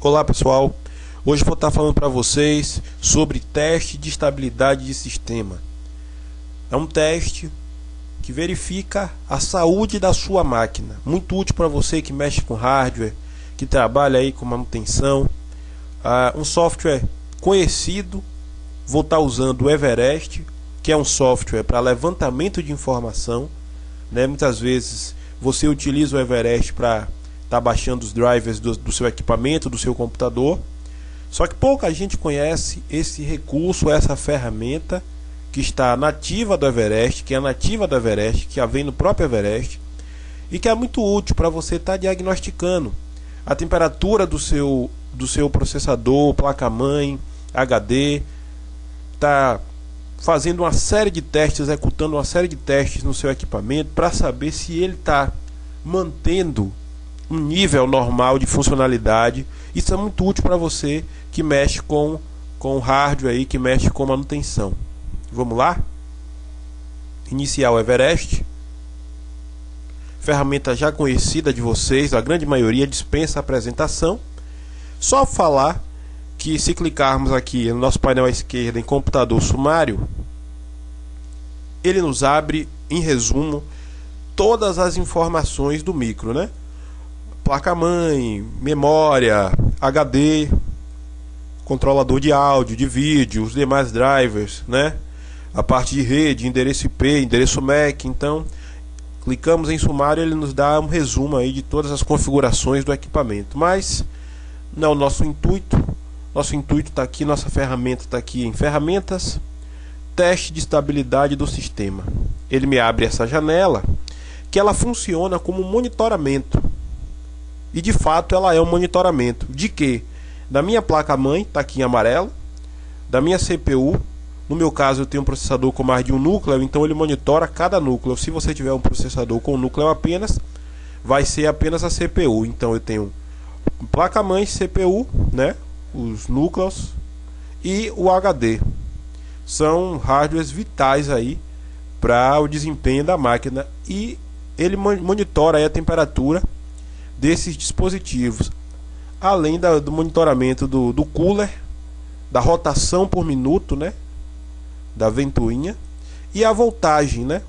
Olá pessoal, hoje vou estar falando para vocês sobre teste de estabilidade de sistema. É um teste que verifica a saúde da sua máquina, muito útil para você que mexe com hardware, que trabalha aí com manutenção. Um software conhecido, vou estar usando o Everest, que é um software para levantamento de informação, né? Muitas vezes você utiliza o Everest para estar baixando os drivers do seu equipamento, do seu computador. Só que pouca gente conhece esse recurso, essa ferramenta que está nativa do Everest, que é nativa do Everest, que já vem no próprio Everest e que é muito útil para você estar diagnosticando a temperatura do seu processador, placa-mãe, HD, tá fazendo uma série de testes, executando uma série de testes no seu equipamento para saber se ele está mantendo um nível normal de funcionalidade. Isso é muito útil para você que mexe com hardware aí, que mexe com manutenção. Vamos lá? Iniciar o Everest. Ferramenta já conhecida de vocês, a grande maioria dispensa a apresentação. Só falar que se clicarmos aqui no nosso painel à esquerda em computador sumário, ele nos abre, em resumo, todas as informações do micro, né? Placa-mãe, memória, HD, controlador de áudio, de vídeo, os demais drivers, né? A parte de rede, endereço IP, endereço MAC. Então, clicamos em sumário, ele nos dá um resumo aí de todas as configurações do equipamento. Mas não é o nosso intuito. Nosso intuito está aqui, nossa ferramenta está aqui em ferramentas, teste de estabilidade do sistema. Ele me abre essa janela, que ela funciona como um monitoramento. E de fato ela é um monitoramento de quê? Da minha placa-mãe, está aqui em amarelo, da minha CPU. No meu caso eu tenho um processador com mais de um núcleo, então ele monitora cada núcleo. Se você tiver um processador com um núcleo apenas, vai ser apenas a CPU. Então eu tenho placa-mãe, CPU, né? Os núcleos e o HD. São hardwares vitais aí para o desempenho da máquina, e ele monitora aí a temperatura desses dispositivos, além do monitoramento do cooler, da rotação por minuto, né, da ventoinha, e a voltagem, né,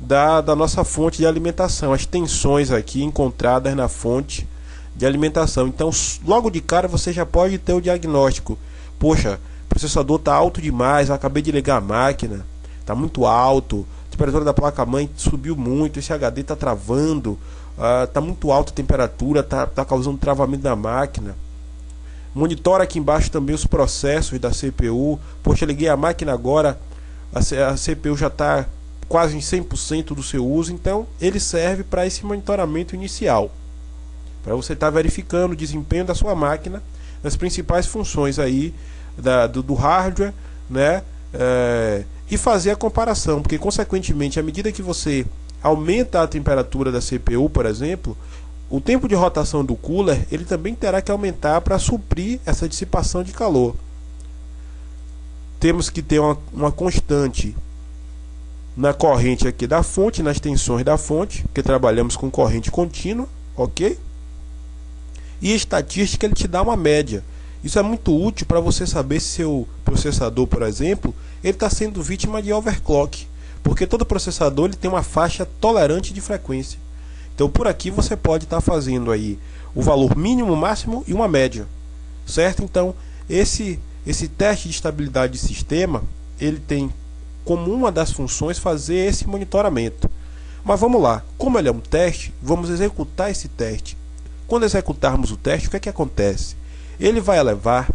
da nossa fonte de alimentação, as tensões aqui encontradas na fonte de alimentação. Então logo de cara você já pode ter o diagnóstico: poxa, o processador está alto demais, eu acabei de ligar a máquina, está muito alto, a temperatura da placa-mãe subiu muito, esse HD está travando, está muito alta a temperatura, está causando travamento da máquina. Monitora aqui embaixo também os processos da CPU. Poxa, liguei a máquina agora, a CPU já está quase em 100% do seu uso. Então ele serve para esse monitoramento inicial, para você estar verificando o desempenho da sua máquina nas principais funções aí do hardware, né? E fazer a comparação, porque consequentemente, à medida que você aumenta a temperatura da CPU, por exemplo, o tempo de rotação do cooler ele também terá que aumentar para suprir essa dissipação de calor. Temos que ter uma constante na corrente aqui da fonte, nas tensões da fonte, porque trabalhamos com corrente contínua, ok? E estatística, ele te dá uma média. Isso é muito útil para você saber se seu processador, por exemplo, ele está sendo vítima de overclock, porque todo processador ele tem uma faixa tolerante de frequência. Então por aqui você pode estar fazendo aí o valor mínimo, máximo e uma média, certo? Então esse teste de estabilidade de sistema, ele tem como uma das funções fazer esse monitoramento. Mas vamos lá, como ele é um teste, vamos executar esse teste. Quando executarmos o teste, o que é que acontece? Ele vai elevar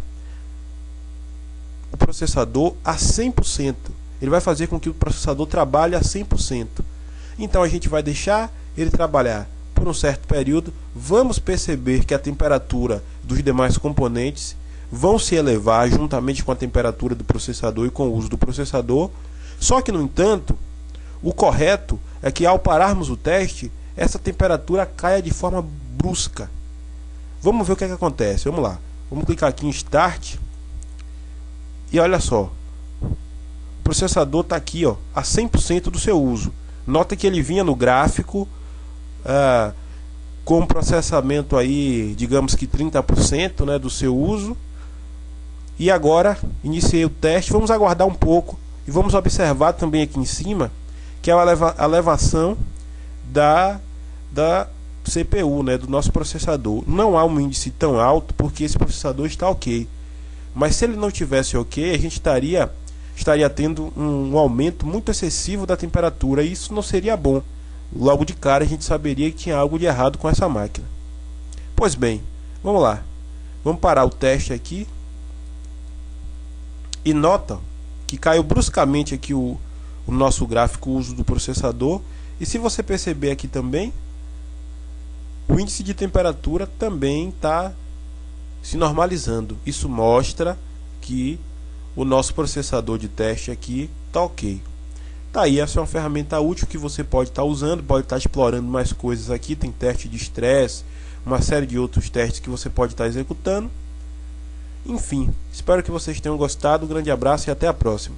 o processador a 100%. Ele vai fazer com que o processador trabalhe a 100%. Então a gente vai deixar ele trabalhar por um certo período. Vamos perceber que a temperatura dos demais componentes vão se elevar juntamente com a temperatura do processador e com o uso do processador. Só que, no entanto, o correto é que ao pararmos o teste, essa temperatura caia de forma brusca. Vamos ver o que é que acontece. Vamos lá. Vamos clicar aqui em Start. E olha só. O processador está aqui, ó, a 100% do seu uso. Nota que ele vinha no gráfico com processamento aí, digamos que 30%, né, do seu uso. E agora iniciei o teste, vamos aguardar um pouco e vamos observar também aqui em cima que é a elevação da CPU, né, do nosso processador. Não há um índice tão alto porque esse processador está ok, mas se ele não tivesse ok, a gente estaria tendo um aumento muito excessivo da temperatura e isso não seria bom. Logo de cara a gente saberia que tinha algo de errado com essa máquina. Pois bem, vamos lá, vamos parar o teste aqui e nota que caiu bruscamente aqui o nosso gráfico uso do processador. E se você perceber aqui também, o índice de temperatura também está se normalizando. Isso mostra que o nosso processador de teste aqui está ok. Tá aí, essa é uma ferramenta útil que você pode estar usando, pode estar explorando mais coisas aqui. Tem teste de estresse, uma série de outros testes que você pode estar executando. Enfim, espero que vocês tenham gostado. Um grande abraço e até a próxima.